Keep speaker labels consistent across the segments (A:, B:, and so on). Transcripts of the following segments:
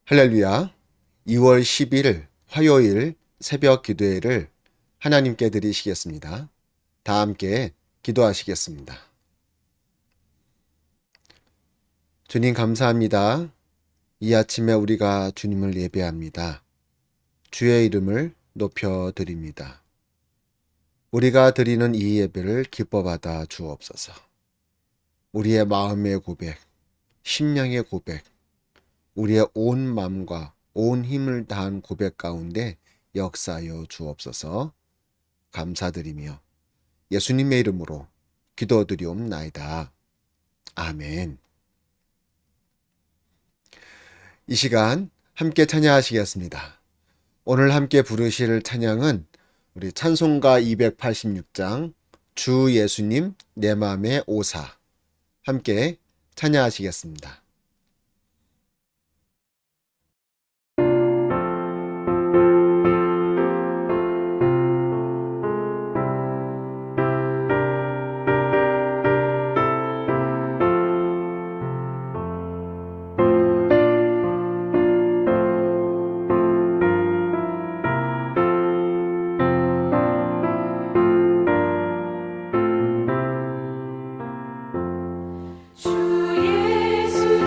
A: 할렐루야. 2월 10일 화요일 새벽 기도회를 하나님께 드리시겠습니다. 다 함께 기도하시겠습니다. 주님 감사합니다. 이 아침에 우리가 주님을 예배합니다. 주의 이름을 높여드립니다. 우리가 드리는 이 예배를 기뻐받아 주옵소서. 우리의 마음의 고백, 심령의 고백, 우리의 온 마음과 온 힘을 다한 고백 가운데 역사하여 주옵소서. 감사드리며 예수님의 이름으로 기도드리옵나이다. 아멘. 이 시간 함께 찬양하시겠습니다. 오늘 함께 부르실 찬양은 우리 찬송가 286장 주 예수님 내 맘의 오사 함께 찬양하시겠습니다.
B: 주 예수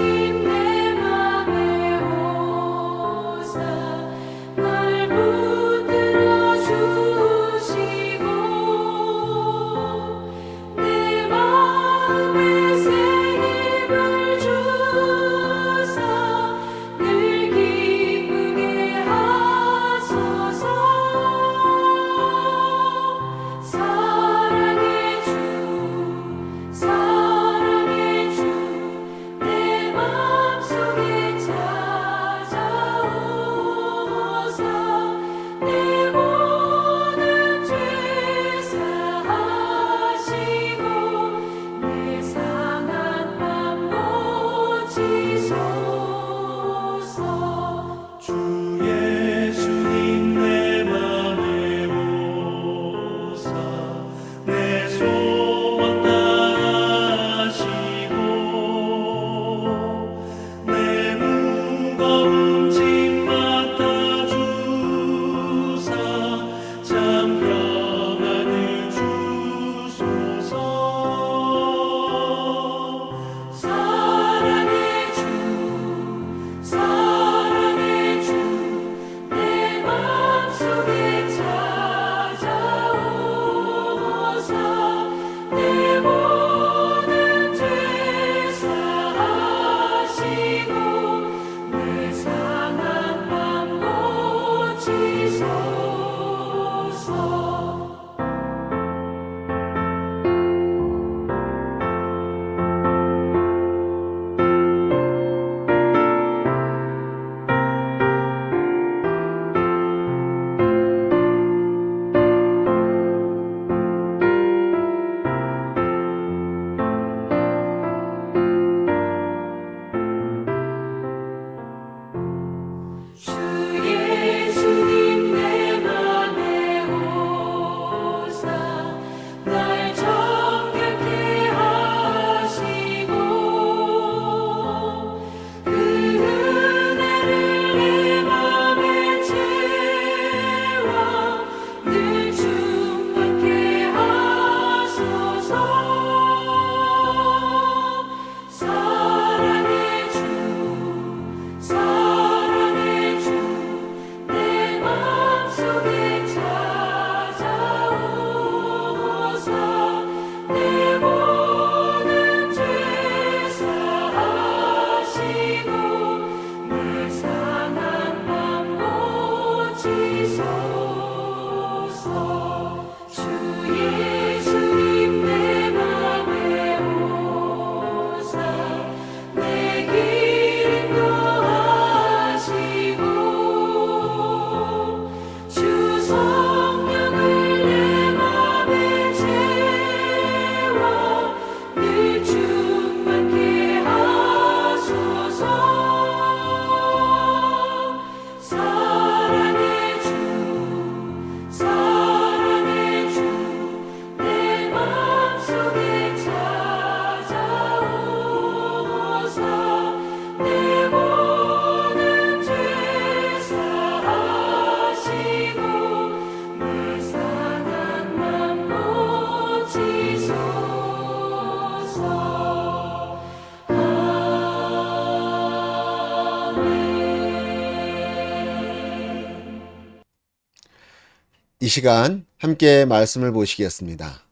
A: 시간 함께 말씀을 보시겠습니다.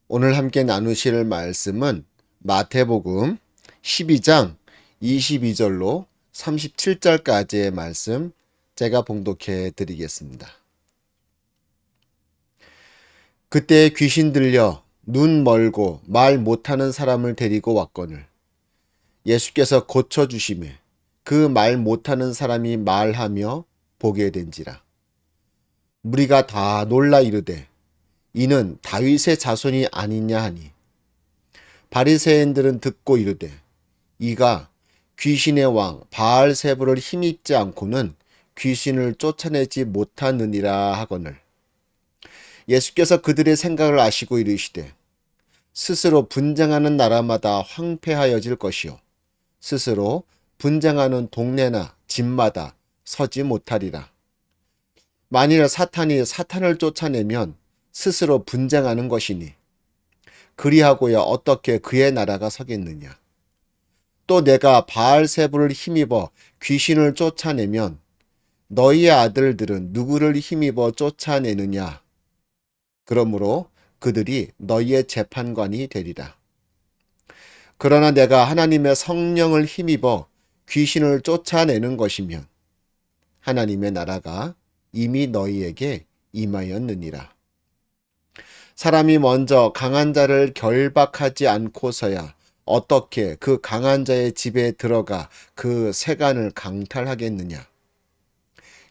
A: 오늘 함께 나누실 말씀은 마태복음 12장 22절로 37절까지의 말씀 제가 봉독해 드리겠습니다. 그때 귀신 들려 눈 멀고 말 못하는 사람을 데리고 왔거늘 예수께서 고쳐주시매 그 말 못하는 사람이 말하며 보게 된지라. 무리가 다 놀라 이르되 이는 다윗의 자손이 아니냐 하니 바리새인들은 듣고 이르되 이가 귀신의 왕 바알세불을 힘입지 않고는 귀신을 쫓아내지 못하느니라 하거늘 예수께서 그들의 생각을 아시고 이르시되 스스로 분쟁하는 나라마다 황폐하여질 것이요 스스로 분쟁하는 동네나 집마다 서지 못하리라. 만일 사탄이 사탄을 쫓아내면 스스로 분쟁하는 것이니 그리하고야 어떻게 그의 나라가 서겠느냐. 또 내가 바알세불을 힘입어 귀신을 쫓아내면 너희의 아들들은 누구를 힘입어 쫓아내느냐. 그러므로 그들이 너희의 재판관이 되리라. 그러나 내가 하나님의 성령을 힘입어 귀신을 쫓아내는 것이면 하나님의 나라가 이미 너희에게 임하였느니라. 사람이 먼저 강한 자를 결박하지 않고서야 어떻게 그 강한 자의 집에 들어가 그 세간을 강탈하겠느냐.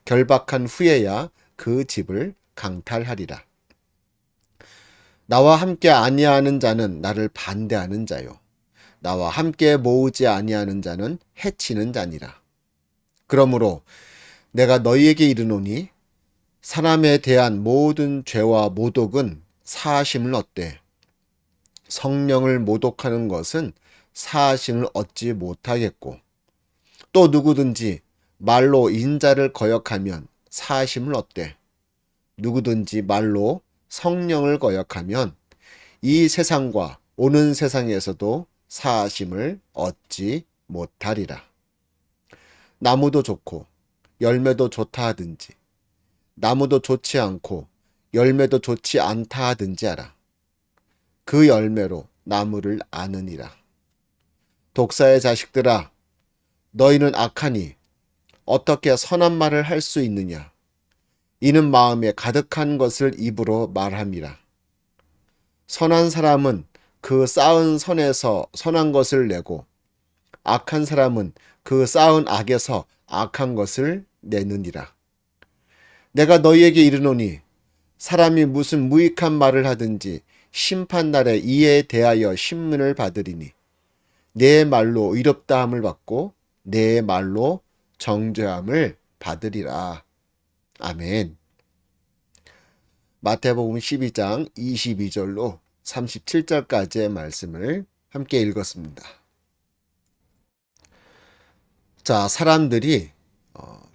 A: 결박한 후에야 그 집을 강탈하리라. 나와 함께 아니하는 자는 나를 반대하는 자요. 나와 함께 모으지 아니하는 자는 해치는 자니라. 그러므로 내가 너희에게 이르노니 사람에 대한 모든 죄와 모독은 사하심을 얻되 성령을 모독하는 것은 사하심을 얻지 못하겠고 또 누구든지 말로 인자를 거역하면 사하심을 얻되 누구든지 말로 성령을 거역하면 이 세상과 오는 세상에서도 사하심을 얻지 못하리라. 나무도 좋고 열매도 좋다 하든지 나무도 좋지 않고 열매도 좋지 않다 하든지 알아. 그 열매로 나무를 아느니라. 독사의 자식들아, 너희는 악하니 어떻게 선한 말을 할 수 있느냐. 이는 마음에 가득한 것을 입으로 말함이라. 선한 사람은 그 쌓은 선에서 선한 것을 내고 악한 사람은 그 쌓은 악에서 악한 것을 내느니라. 내가 너희에게 이르노니 사람이 무슨 무익한 말을 하든지 심판날에 이에 대하여 신문을 받으리니 내 말로 의롭다함을 받고 내 말로 정죄함을 받으리라. 아멘. 마태복음 12장 22절로 37절까지의 말씀을 함께 읽었습니다. 자, 사람들이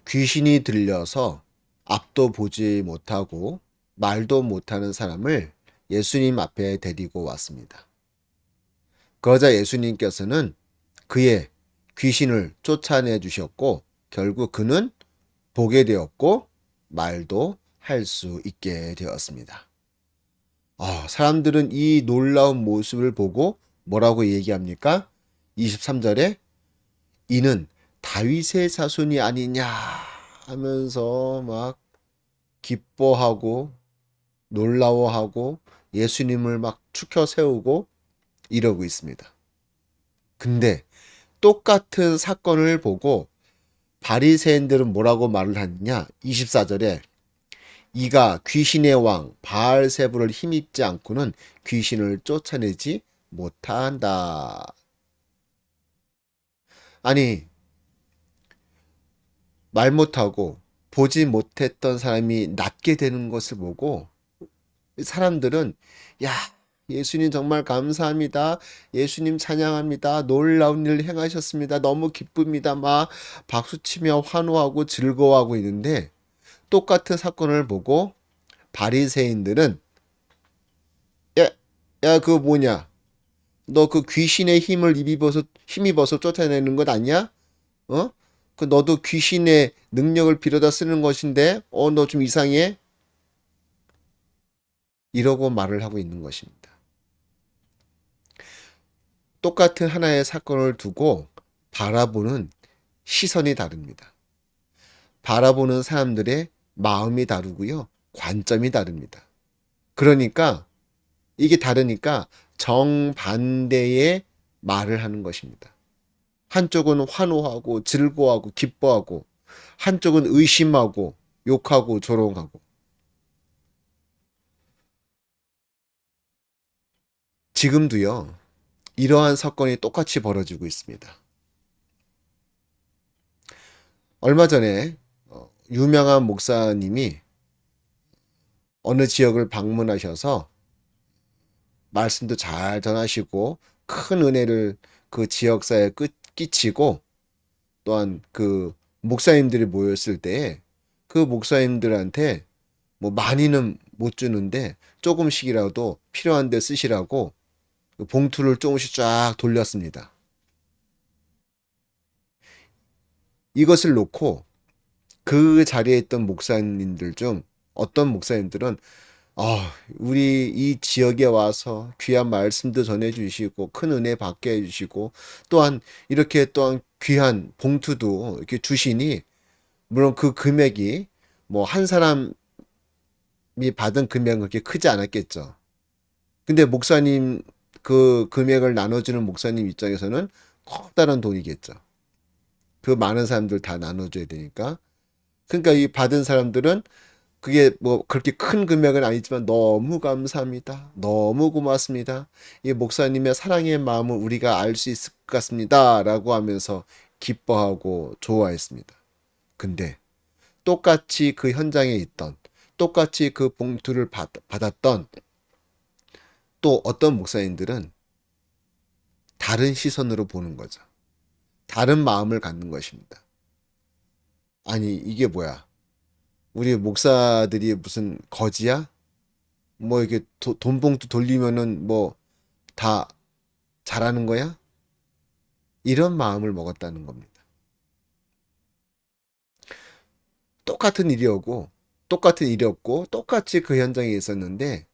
A: 귀신이 들려서 앞도 보지 못하고 말도 못하는 사람을 예수님 앞에 데리고 왔습니다. 그러자 예수님께서는 그의 귀신을 쫓아내 주셨고 결국 그는 보게 되었고 말도 할 수 있게 되었습니다. 사람들은 이 놀라운 모습을 보고 뭐라고 얘기합니까? 23절에 이는 다윗의 자손이 아니냐 하면서 막 기뻐하고 놀라워하고 예수님을 막 추켜 세우고 이러고 있습니다. 근데 똑같은 사건을 보고 바리새인들은 뭐라고 말을 하느냐? 24절에 이가 귀신의 왕 바알세불을 힘입지 않고는 귀신을 쫓아내지 못한다. 아니, 말 못하고 보지 못했던 사람이 낫게 되는 것을 보고 사람들은 야, 예수님 정말 감사합니다. 예수님 찬양합니다. 놀라운 일 행하셨습니다. 너무 기쁩니다. 막 박수치며 환호하고 즐거워하고 있는데 똑같은 사건을 보고 바리새인들은 야, 그거 뭐냐? 너 그 귀신의 힘을 힘입어서 쫓아내는 것 아니야? 그 너도 귀신의 능력을 빌어다 쓰는 것인데 너 좀 이상해? 이러고 말을 하고 있는 것입니다. 똑같은 하나의 사건을 두고 바라보는 시선이 다릅니다. 바라보는 사람들의 마음이 다르고요. 관점이 다릅니다. 그러니까 이게 다르니까 정반대의 말을 하는 것입니다. 한쪽은 환호하고 즐거워하고 기뻐하고 한쪽은 의심하고 욕하고 조롱하고. 지금도요. 이러한 사건이 똑같이 벌어지고 있습니다. 얼마 전에 유명한 목사님이 어느 지역을 방문하셔서 말씀도 잘 전하시고 큰 은혜를 그 지역사회에 끼치고, 또한 그 목사님들이 모였을 때에 그 목사님들한테 뭐 많이는 못 주는데 조금씩이라도 필요한 데 쓰시라고 그 봉투를 조금씩 쫙 돌렸습니다. 이것을 놓고 그 자리에 있던 목사님들 중 어떤 목사님들은 우리 이 지역에 와서 귀한 말씀도 전해주시고 큰 은혜 받게 해주시고 또한 이렇게 또한 귀한 봉투도 이렇게 주시니, 물론 그 금액이 뭐 한 사람이 받은 금액은 그렇게 크지 않았겠죠. 근데 목사님 그 금액을 나눠주는 목사님 입장에서는 커다란 돈이겠죠. 그 많은 사람들 다 나눠줘야 되니까. 그러니까 이 받은 사람들은 그게 뭐 그렇게 큰 금액은 아니지만 너무 감사합니다. 너무 고맙습니다. 이 목사님의 사랑의 마음을 우리가 알 수 있을 것 같습니다. 라고 하면서 기뻐하고 좋아했습니다. 근데 똑같이 그 현장에 있던, 똑같이 그 봉투를 받았던 또 어떤 목사님들은 다른 시선으로 보는 거죠. 다른 마음을 갖는 것입니다. 아니, 이게 뭐야? 우리 목사들이 무슨 거지야? 뭐 이게 돈 봉투 돌리면은 뭐 다 잘하는 거야? 이런 마음을 먹었다는 겁니다. 똑같은 일이었고, 똑같이 그 현장에 있었는데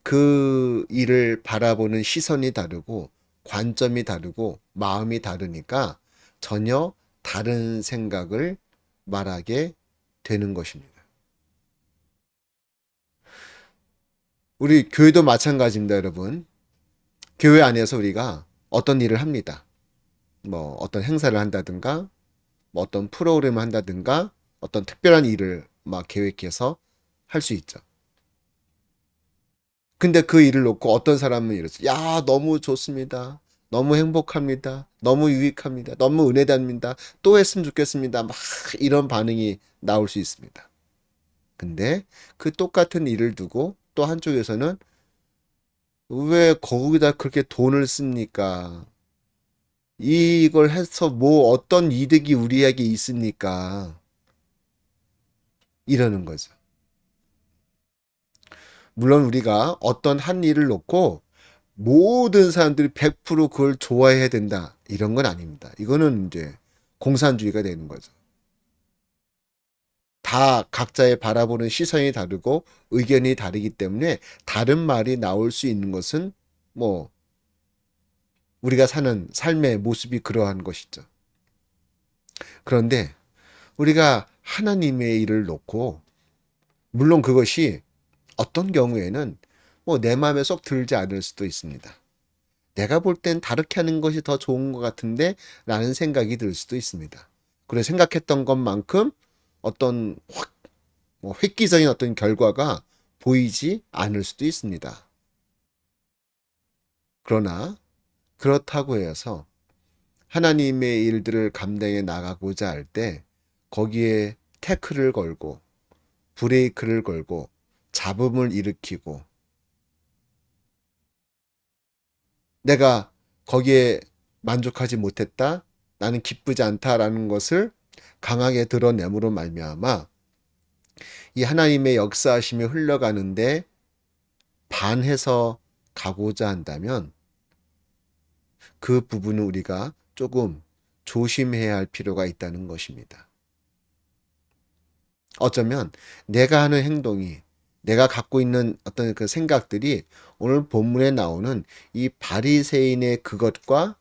A: 그 일을 바라보는 시선이 다르고 관점이 다르고 마음이 다르니까 전혀 다른 생각을 말하게 되는 것입니다. 우리 교회도 마찬가지입니다, 여러분. 교회 안에서 우리가 어떤 일을 합니다. 뭐 어떤 행사를 한다든가, 뭐 어떤 프로그램을 한다든가, 어떤 특별한 일을 막 계획해서 할 수 있죠. 근데 그 일을 놓고 어떤 사람은 이랬어요. 야, 너무 좋습니다. 너무 행복합니다. 너무 유익합니다. 너무 은혜됩니다. 또 했으면 좋겠습니다. 막 이런 반응이 나올 수 있습니다. 근데 그 똑같은 일을 두고 또 한쪽에서는 왜 거기다 그렇게 돈을 씁니까? 이걸 해서 뭐 어떤 이득이 우리에게 있습니까? 이러는 거죠. 물론 우리가 어떤 한 일을 놓고 모든 사람들이 100% 그걸 좋아해야 된다, 이런 건 아닙니다. 이거는 이제 공산주의가 되는 거죠. 다 각자의 바라보는 시선이 다르고 의견이 다르기 때문에 다른 말이 나올 수 있는 것은 뭐 우리가 사는 삶의 모습이 그러한 것이죠. 그런데 우리가 하나님의 일을 놓고, 물론 그것이 어떤 경우에는 뭐 내 마음에 쏙 들지 않을 수도 있습니다. 내가 볼 땐 다르게 하는 것이 더 좋은 것 같은데 라는 생각이 들 수도 있습니다. 그래 생각했던 것만큼 어떤 뭐 획기적인 어떤 결과가 보이지 않을 수도 있습니다. 그러나 그렇다고 해서 하나님의 일들을 감당해 나가고자 할 때 거기에 태클을 걸고 브레이크를 걸고 잡음을 일으키고 내가 거기에 만족하지 못했다, 나는 기쁘지 않다라는 것을 강하게 드러냄으로 말미암아 이 하나님의 역사하심이 흘러가는데 반해서 가고자 한다면 그 부분은 우리가 조금 조심해야 할 필요가 있다는 것입니다. 어쩌면 내가 하는 행동이 내가 갖고 있는 어떤 그 생각들이 오늘 본문에 나오는 이 바리새인의 그것과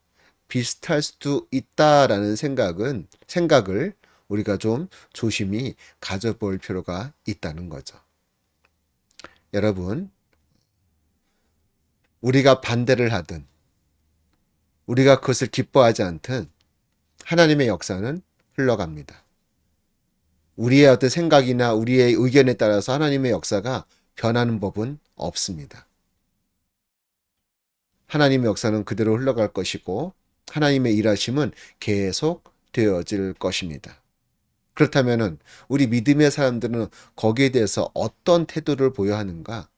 A: 비슷할 수도 있다라는 생각을 우리가 좀 조심히 가져볼 필요가 있다는 거죠. 여러분, 우리가 반대를 하든 우리가 그것을 기뻐하지 않든 하나님의 역사는 흘러갑니다. 우리의 어떤 생각이나 우리의 의견에 따라서 하나님의 역사가 변하는 법은 없습니다. 하나님의 역사는 그대로 흘러갈 것이고 하나님의 일하심은 계속 되어질 것입니다. 그렇다면 우리 믿음의 사람들은 거기에 대해서 어떤 태도를 보여야 하는가?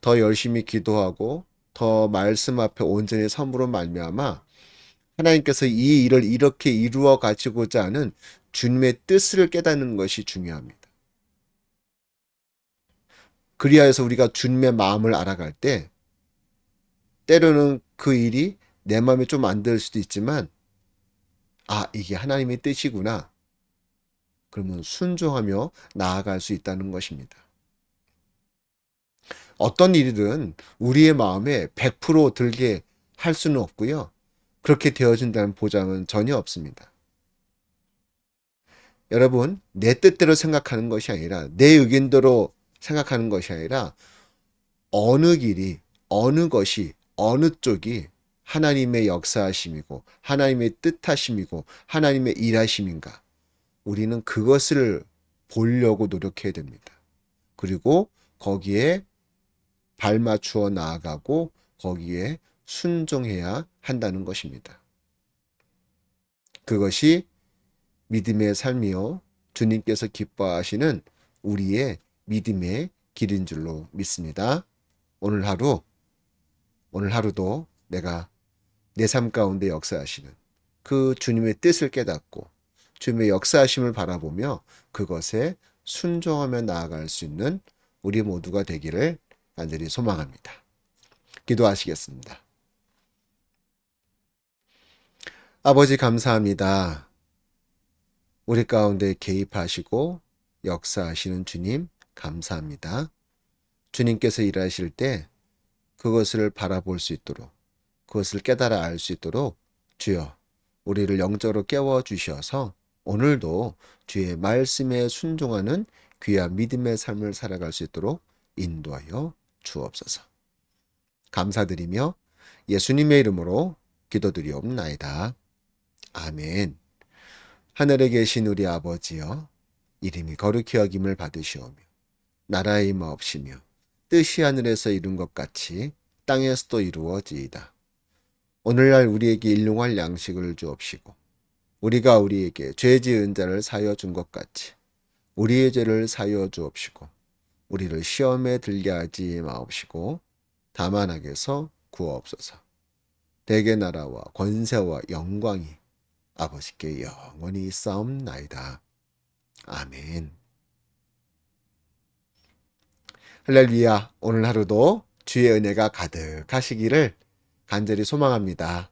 A: 더 열심히 기도하고 더 말씀 앞에 온전히 섬으로 말미암아 하나님께서 이 일을 이렇게 이루어 가지고자 하는 주님의 뜻을 깨닫는 것이 중요합니다. 그리하여서 우리가 주님의 마음을 알아갈 때 때로는 그 일이 내 마음에 좀 안 들 수도 있지만 이게 하나님의 뜻이구나. 그러면 순종하며 나아갈 수 있다는 것입니다. 어떤 일이든 우리의 마음에 100% 들게 할 수는 없고요. 그렇게 되어진다는 보장은 전혀 없습니다. 여러분, 내 뜻대로 생각하는 것이 아니라 내 의견대로 생각하는 것이 아니라 어느 길이, 어느 것이, 어느 쪽이 하나님의 역사하심이고 하나님의 뜻하심이고 하나님의 일하심인가. 우리는 그것을 보려고 노력해야 됩니다. 그리고 거기에 발맞추어 나아가고 거기에 순종해야 한다는 것입니다. 그것이 믿음의 삶이요. 주님께서 기뻐하시는 우리의 믿음의 길인 줄로 믿습니다. 오늘 하루도 내가 내 삶 가운데 역사하시는 그 주님의 뜻을 깨닫고 주님의 역사하심을 바라보며 그것에 순종하며 나아갈 수 있는 우리 모두가 되기를 간절히 소망합니다. 기도하시겠습니다. 아버지 감사합니다. 우리 가운데 개입하시고 역사하시는 주님 감사합니다. 주님께서 일하실 때 그것을 바라볼 수 있도록 그것을 깨달아 알 수 있도록 주여 우리를 영적으로 깨워주셔서 오늘도 주의 말씀에 순종하는 귀한 믿음의 삶을 살아갈 수 있도록 인도하여 주옵소서. 감사드리며 예수님의 이름으로 기도드리옵나이다. 아멘. 하늘에 계신 우리 아버지여 이름이 거룩히 여김을 받으시오며 나라의 임하옵시며 뜻이 하늘에서 이룬 것 같이 땅에서도 이루어지이다. 오늘날 우리에게 일용할 양식을 주옵시고 우리가 우리에게 죄 지은 자를 사여 준 것 같이 우리의 죄를 사여 주옵시고 우리를 시험에 들게 하지 마옵시고 다만 악에서 구하옵소서. 대개 나라와 권세와 영광이 아버지께 영원히 싸움나이다. 아멘. 할렐루야. 오늘 하루도 주의 은혜가 가득하시기를 간절히 소망합니다.